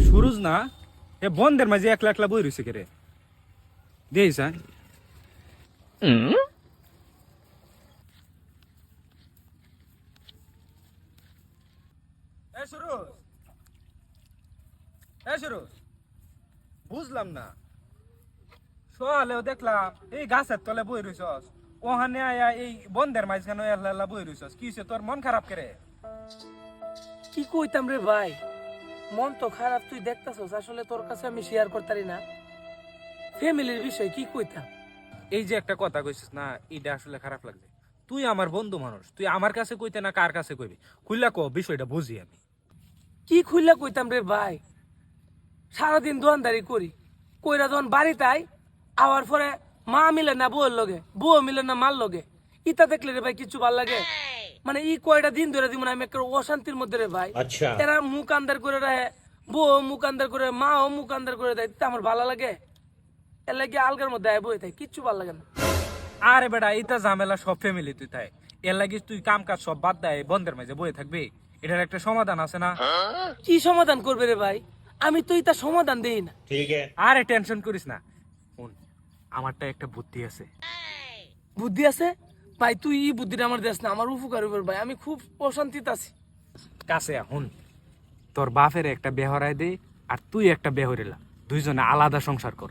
সুরজ না এ বন্ধের মাঝে একলা একলা বই রয়েছে কে রে দেখিস বুঝলাম না সকালেও দেখলাম এই গাছের তলে বই রইছস ওখানে আয়া এই বন্ধের মাঝখানে একলা একলা বই রইছস কি হইছে তোর মন খারাপ করে কি কইতাম রে ভাই, মন তো খারাপ, তুই দেখতাছস। আসলে তোর কাছে আমি শেয়ার করতারি না ফ্যামিলির বিষয়, কি কইতাম। এই যে একটা কথা কইছিস না এটা আসলে খারাপ লাগছে। তুই আমার বন্ধু মানুষ, তুই আমার কাছে কইতে না কার কাছে কইবি, খুললা কো বিষয়টা বুঝি আমি। কি খুইলা কইতাম রে ভাই, সারাদিন দোয়ানদারি করি, কইরা যখন বাড়িতে আই আওয়ার পরে মা মিলে না বউয়ের লগে, বউ মিলে না মার লগে, ইটা দেখলে রে ভাই কিছু ভাল লাগে? মানে ই কয়টা দিন ধরে দিব না আমি একটা অশান্তির মধ্যে রে ভাই। এরা মুখ আন্দার করে রাখে, বউ মুখ আন্দার করে, মাও মুখ আন্দার করে দেয়, তা আমার ভালো লাগে? এর লাগে আলগার মধ্যে আয় বই থাকে, কিচ্ছু ভাল লাগে না। আরে বেটা এটা ঝামেলা সব ফ্যামিলি তুই তাই, এর লাগি তুই কাম কাজ সব বাদ দেয় বন্ধের মাঝে বয়ে থাকবি, এটার একটা সমাধান আছে না? কি সমাধান করবে রে ভাই? আমি তো এটা সমাধান দেই না। আরে টেনশন করিস না, শুন আমারটা একটা বুদ্ধি আছে। বুদ্ধি আছে ভাই? তুই এই বুদ্ধিটা আমার দেশ না, আমার উপকার হবে ভাই, আমি খুব অশান্তিতে আছি। কাছে এখন তোর বাপের একটা বেহরাই দে আর তুই একটা বেহরিলা, দুইজনে আলাদা সংসার কর।